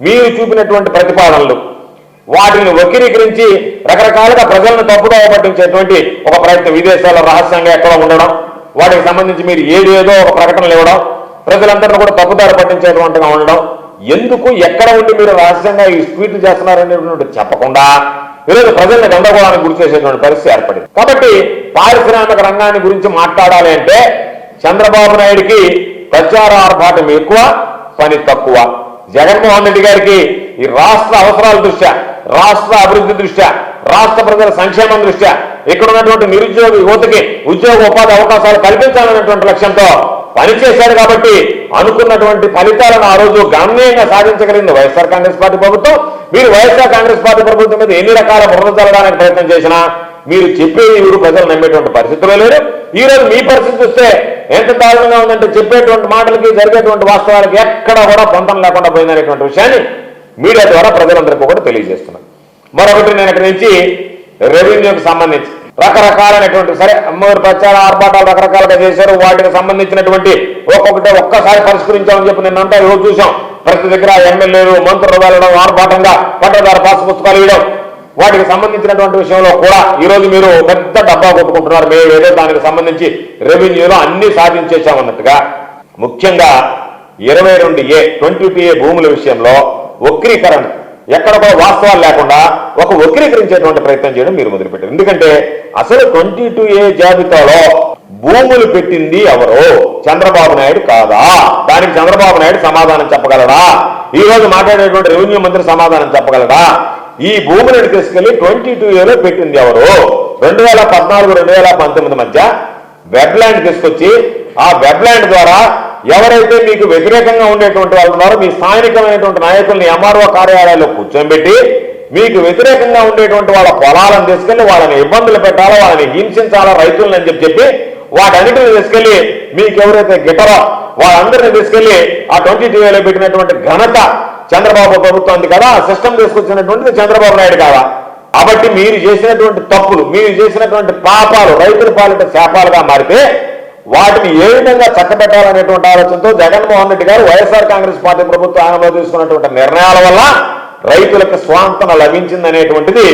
మీరు చూపినటువంటి ప్రతిపాదనలు వాటిని వక్రీకరించి రకరకాలుగా ప్రజలను తప్పుదోవ పట్టించేటువంటి ఒక ప్రయత్నం, విదేశాల్లో రహస్యంగా ఎక్కడ ఉండడం, వాటికి సంబంధించి మీరు ఏదో ఒక ప్రకటనలు ఇవ్వడం, ప్రజలందరినీ కూడా తప్పుదారి పట్టించేటువంటిగా ఉండడం, ఎందుకు ఎక్కడ ఉండి మీరు రహస్యంగా ఈ ట్వీట్లు చేస్తున్నారనేటువంటి చెప్పకుండా ఈరోజు ప్రజల్ని గందరగోళానికి గురి చేసేటువంటి పరిస్థితి ఏర్పడింది. కాబట్టి పారిశ్రామిక రంగాన్ని గురించి మాట్లాడాలి అంటే చంద్రబాబు నాయుడికి ప్రచార ఆర్భాటం ఎక్కువ, పని తక్కువ. జగన్మోహన్ రెడ్డి గారికి ఈ రాష్ట్ర అవసరాల దృష్ట్యా, రాష్ట్ర అభివృద్ధి దృష్ట్యా, రాష్ట్ర ప్రజల సంక్షేమం దృష్ట్యా, ఇక్కడ ఉన్నటువంటి నిరుద్యోగ యువతకి ఉద్యోగ ఉపాధి అవకాశాలు కల్పించాలనేటువంటి లక్ష్యంతో పనిచేశారు. కాబట్టి అనుకున్నటువంటి ఫలితాలను ఆ రోజు గణనీయంగా సాధించగలిగింది వైఎస్ఆర్ కాంగ్రెస్ పార్టీ ప్రభుత్వం. మీరు వైఎస్ఆర్ కాంగ్రెస్ పార్టీ ప్రభుత్వం మీద ఎన్ని రకాల బురద చల్లడానికి ప్రయత్నం చేసినా మీరు చెప్పేది మీరు ప్రజలు నమ్మేటువంటి పరిస్థితుల్లో లేరు. ఈ రోజు మీ పరిస్థితి చూస్తే ఎంత దారుణంగా ఉందంటే చెప్పేటువంటి మాటలకి జరిగేటువంటి వాస్తవాలకి ఎక్కడ కూడా పొంతం లేకుండా పోయిందనేటువంటి విషయాన్ని మీడియా ద్వారా ప్రజలందరికీ కూడా తెలియజేస్తున్నారు. మరొకటి, నేను ఇక్కడ నుంచి రెవెన్యూకి సంబంధించి రకరకాలైనటువంటి సరే అమ్మవారి ప్రచార ఆర్భాటాలు రకరకాలుగా చేశారు. వాటికి సంబంధించినటువంటి ఒక్కసారి పరిష్కరించామని చెప్పి నిన్నంతా ఈరోజు చూసాం. ప్రతి దగ్గర ఎమ్మెల్యేలు మంత్రులు వెళ్ళడం, ఆర్భాటంగా పట్టదారు పాస్ పుస్తకాలు ఇవ్వడం, వాటికి సంబంధించినటువంటి విషయంలో కూడా ఈరోజు మీరు పెద్ద డబ్బా కొట్టుకుంటున్నారు. మేము ఏదో దానికి సంబంధించి రెవెన్యూలో అన్ని సాధించేశామన్నట్టుగా. ముఖ్యంగా 22A భూముల విషయంలో వక్రీకరణ, ఎక్కడ కూడా వాస్తవాలు లేకుండా ఒక వక్రీకరించేటువంటి ప్రయత్నం చేయడం మీరు మొదలుపెట్టారు. ఎందుకంటే అసలు 22A జాబితాలో భూములు పెట్టింది ఎవరు? చంద్రబాబు నాయుడు కాదా? దానికి చంద్రబాబు నాయుడు సమాధానం చెప్పగలడా? ఈ రోజు మాట్లాడేటువంటి రెవెన్యూ మంత్రి సమాధానం చెప్పగలడా? ఈ భూములను తీసుకెళ్లి 22Aలో పెట్టింది ఎవరు? 2014-2019 మధ్య వెబ్లాండ్ తీసుకొచ్చి ఆ వెబ్లాండ్ ద్వారా ఎవరైతే మీకు వ్యతిరేకంగా ఉండేటువంటి వాళ్ళు ఉన్నారో మీ స్థానికమైనటువంటి నాయకుల్ని ఎంఆర్ఓ కార్యాలయాల్లో కూర్చోబెట్టి మీకు వ్యతిరేకంగా ఉండేటువంటి వాళ్ళ పొలాలను తీసుకెళ్లి వాళ్ళని ఇబ్బందులు పెట్టాలో, వాళ్ళని హింసించాలా రైతులను అని చెప్పి వాటన్నిటిని తీసుకెళ్లి మీకు ఎవరైతే గిట్టరో వాళ్ళందరినీ తీసుకెళ్లి ఆ 22Aలో పెట్టినటువంటి ఘనత చంద్రబాబు ప్రభుత్వానికి కదా. ఆ సిస్టమ్ తీసుకొచ్చినటువంటిది చంద్రబాబు నాయుడు కాదా? కాబట్టి మీరు చేసినటువంటి తప్పులు, మీరు చేసినటువంటి పాపాలు రైతుల పాలిట శాపాలుగా మారితే వాటిని ఏ విధంగా చక్కబెట్టాలనేటువంటి ఆలోచనతో జగన్మోహన్ రెడ్డి గారు వైఎస్ఆర్ కాంగ్రెస్ పార్టీ ప్రభుత్వం ఆయనలో తీసుకున్నటువంటి నిర్ణయాల వల్ల రైతులకు స్వాంతన లభించిందనేటువంటిది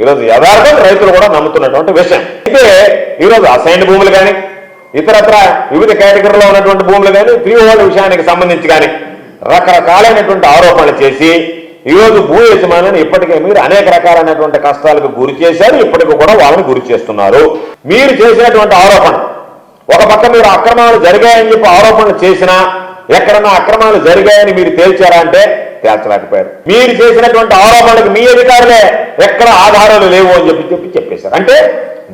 ఈరోజు యథార్థం, రైతులు కూడా నమ్ముతున్నటువంటి విషయం. అయితే ఈరోజు అసైన్డ్ భూములు కానీ ఇతరత్ర వివిధ కేటగిరీలో ఉన్నటువంటి భూములు కానీ ఫ్రీహోల్డ్ విషయానికి సంబంధించి కానీ రకరకాలైనటువంటి ఆరోపణలు చేసి ఈరోజు భూ యజమానులను ఇప్పటికే మీరు అనేక రకాలైనటువంటి కష్టాలకు గురి చేశారు. ఇప్పటికీ కూడా వాళ్ళని గురి చేస్తున్నారు. మీరు చేసినటువంటి ఆరోపణ, ఒక పక్క మీరు అక్రమాలు జరిగాయని చెప్పి ఆరోపణలు చేసినా ఎక్కడన్నా అక్రమాలు జరిగాయని మీరు తేల్చారా అంటే తేల్చలేకపోయారు. మీరు చేసినటువంటి ఆరోపణలకు మీ అధికారులే ఎక్కడ ఆధారాలు లేవు అని చెప్పేశారు. అంటే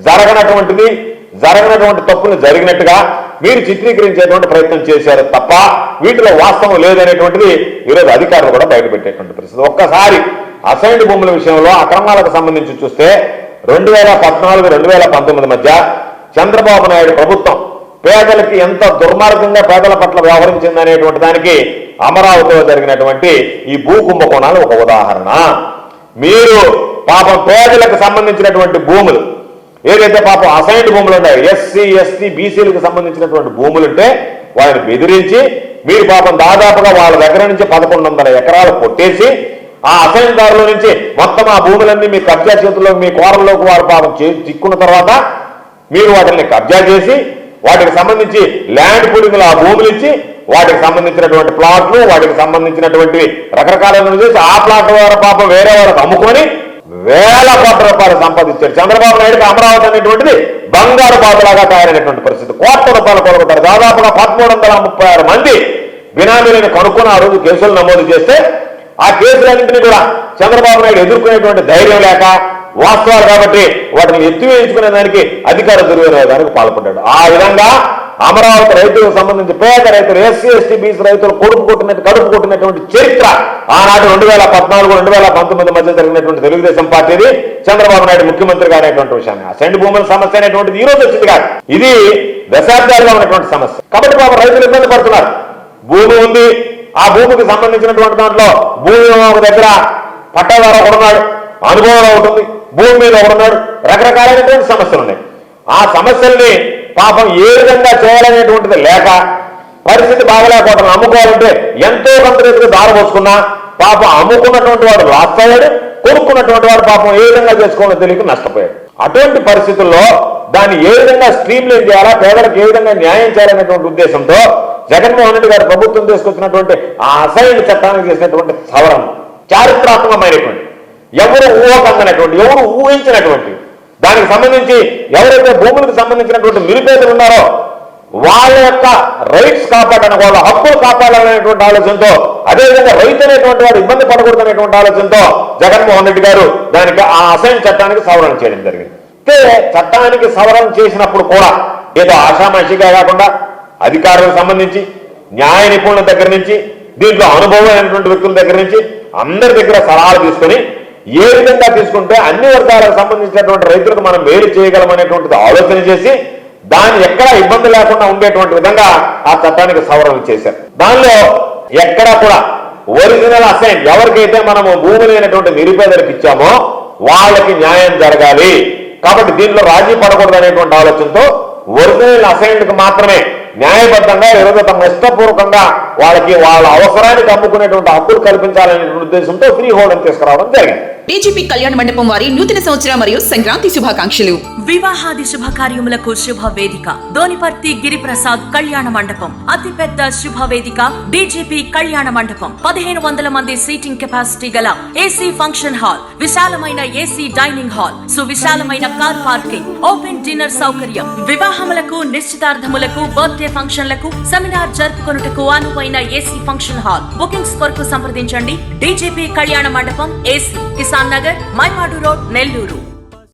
జరగనటువంటి తప్పులు జరిగినట్టుగా మీరు చిత్రీకరించేటువంటి ప్రయత్నం చేశారు తప్ప వీటిలో వాస్తవం లేదనేటువంటిది ఈరోజు అధికారులు కూడా బయటపెట్టేటువంటి పరిస్థితి. ఒక్కసారి అసైన్డ్ భూముల విషయంలో అక్రమాలకు సంబంధించి చూస్తే 2014-2019 మధ్య చంద్రబాబు నాయుడు ప్రభుత్వం పేదలకి ఎంత దుర్మార్గంగా పేదల పట్ల వ్యవహరించింది అనేటువంటి దానికి అమరావతిలో జరిగినటువంటి ఈ భూ కుంభకోణాలు ఒక ఉదాహరణ. మీరు పాపం పేదలకు సంబంధించినటువంటి భూములు ఏదైతే పాపం అసైన్డ్ భూములు ఉన్నాయో, ఎస్సీ ఎస్టీ బీసీలకు సంబంధించినటువంటి భూములుంటే వాళ్ళని బెదిరించి మీరు పాపం దాదాపుగా వాళ్ళ దగ్గర నుంచి 1100 ఎకరాలు కొట్టేసి ఆ అసైన్దారుల నుంచి మొత్తం ఆ భూములన్నీ మీ కబ్జా చేతుల్లో మీ కోరల్లోకి వారు పాపం చిక్కున్న తర్వాత మీరు వాటిని కబ్జా చేసి వాటికి సంబంధించి ల్యాండ్ పూలింగ్లు ఆ భూములు ఇచ్చి వాటికి సంబంధించినటువంటి ప్లాట్లు వాటికి సంబంధించినటువంటి రకరకాల చేసి ఆ ప్లాట్ ద్వారా పాపం వేరే వాళ్ళకి అమ్ముకొని వేల కోట్ల రూపాయలు సంపాదించారు. చంద్రబాబు నాయుడుకి అమరావతి అనేటువంటిది బంగారు బాతులాగా తయారైనటువంటి పరిస్థితి. కోట్ల రూపాయలు కొనుక్కుంటారు. దాదాపుగా 1336 మంది బినామీలను కనుక్కొని ఆ రోజు కేసులు నమోదు చేస్తే ఆ కేసులన్నింటినీ కూడా చంద్రబాబు నాయుడు ఎదుర్కొనేటువంటి ధైర్యం లేక వాస్తవాలు కాబట్టి వాటిని ఎత్తివేయించుకునే దానికి అధికార దుర్వినియోగానికి పాల్పడ్డాడు. ఆ విధంగా అమరావతి రైతులకు సంబంధించి పేద రైతులు, ఎస్సీ ఎస్టీ బీసీ రైతులు కడుపు కొట్టినటువంటి చరిత్ర ఆనాటి 2014-2019 మధ్య జరిగినటువంటి తెలుగుదేశం పార్టీది, చంద్రబాబు నాయుడు ముఖ్యమంత్రిగా అనేటువంటి విషయాన్ని. అసైన్డ్ భూముల సమస్య అనేటువంటిది ఈ రోజు వచ్చింది కాదు, ఇది దశాబ్దాలుగా ఉన్నటువంటి సమస్య. కాబట్టి పాపం రైతులు ఇబ్బంది పడుతున్నారు. భూమి ఉంది, ఆ భూమికి సంబంధించినటువంటి దాంట్లో భూమి ఒక దగ్గర పట్టాదారు ఒకడున్నాడు, అనుభవం ఉంటుంది, భూమి మీద ఒకడున్నాడు, రకరకాలైనటువంటి సమస్యలు ఉన్నాయి. ఆ సమస్యల్ని పాపం ఏ విధంగా చేయాలనేటువంటిది లేక పరిస్థితి బాగలేకపోవడం, అమ్ముకోవాలంటే ఎంతో కొంత రీతికి దారపోసుకున్నా పాపం అమ్ముకున్నటువంటి వాడు లాస్ అయ్యాడు, కొనుక్కున్నటువంటి వాడు పాపం ఏ విధంగా చేసుకోవాలో తెలియక నష్టపోయాడు. అటువంటి పరిస్థితుల్లో దాన్ని ఏ విధంగా స్ట్రీమ్ లైన్ చేయాలా, పేదలకు ఏ విధంగా న్యాయం చేయాలనేటువంటి ఉద్దేశంతో జగన్మోహన్ రెడ్డి గారు ప్రభుత్వం తీసుకొచ్చినటువంటి ఆ అసైన్ చట్టానికి చేసినటువంటి సవరణ చారిత్రాత్మకమైనటువంటి, ఎవరు ఊహకందనటువంటి, ఎవరు ఊహించినటువంటి, దానికి సంబంధించి ఎవరైతే భూములకు సంబంధించినటువంటి నిరుపేదలు ఉన్నారో వాళ్ళ యొక్క రైట్స్ కాపాడని, వాళ్ళ హక్కులు కాపాడాలనేటువంటి ఆలోచనతో, అదేవిధంగా రైతు అనేటువంటి వాడు ఇబ్బంది పడకూడదనేటువంటి ఆలోచనతో జగన్మోహన్ రెడ్డి గారు దానికి ఆ అసైన్ చట్టానికి సవరణ చేయడం జరిగింది. అయితే చట్టానికి సవరణ చేసినప్పుడు కూడా ఏదో ఆషామాషిగా కాకుండా అధికారులకు సంబంధించి, న్యాయ నిపుణుల దగ్గర నుంచి, దీంట్లో అనుభవమైనటువంటి వ్యక్తుల దగ్గర నుంచి అందరి దగ్గర సలహాలు తీసుకొని ఏ విధంగా తీసుకుంటే అన్ని వర్గాలకు సంబంధించినటువంటి రైతులకు మనం మేలు చేయగలం అనేటువంటిది ఆలోచన చేసి దాన్ని ఎక్కడా ఇబ్బంది లేకుండా ఉండేటువంటి విధంగా ఆ చట్టానికి సవరణలు చేశారు. దానిలో ఎక్కడా కూడా ఒరిజినల్ అసైన్ ఎవరికైతే మనము భూమి లేనటువంటి నిరుపేదలకు ఇచ్చామో వాళ్ళకి న్యాయం జరగాలి, కాబట్టి దీంట్లో రాజీ పడకూడదు అనేటువంటి ఆలోచనతో ఒరిజినల్ అసైన్కి మాత్రమే న్యాయబద్ధంగా ఈరోజు తమ ఇష్టపూర్వకంగా వాళ్ళకి వాళ్ళ అవసరానికి అమ్ముకునేటువంటి హక్కులు కల్పించాలనే ఉద్దేశంతో ఫ్రీ హోల్డ్ తీసుకురావడం జరిగింది. డీజీపీ కళ్యాణ మండపం వారి నూతన సంవత్సరం మరియు సంక్రాంతి శుభాకాంక్షలు. వివాహాది శుభకార్యములకు శుభ వేదిక దోనిపర్తి గిరిప్రసాద్ కళ్యాణ మండపం. అతి పెద్ద శుభ వేదిక డీజీపీ కళ్యాణ మండపం. 1500 మంది సీటింగ్ కెపాసిటీ గల ఏసీ ఫంక్షన్ హాల్, విశాలమైన ఏసీ డైనింగ్ హాల్, సువిశాలమైన కార్ పార్కింగ్, ఓపెన్ డిన్నర్ సౌకర్యం. వివాహములకు, నిశ్చితార్థములకు, బర్త్డే ఫంక్షన్లకు, సెమినార్ జరుపుకొనుటకు అనువైన ఏసీ ఫంక్షన్ హాల్. బుకింగ్స్ కొరకు సంప్రదించండి. డీజీపీ కళ్యాణ మండపం, ఏసీ, కిసాన్ నగర్, మైపాడు రోడ్, నెల్లూరు.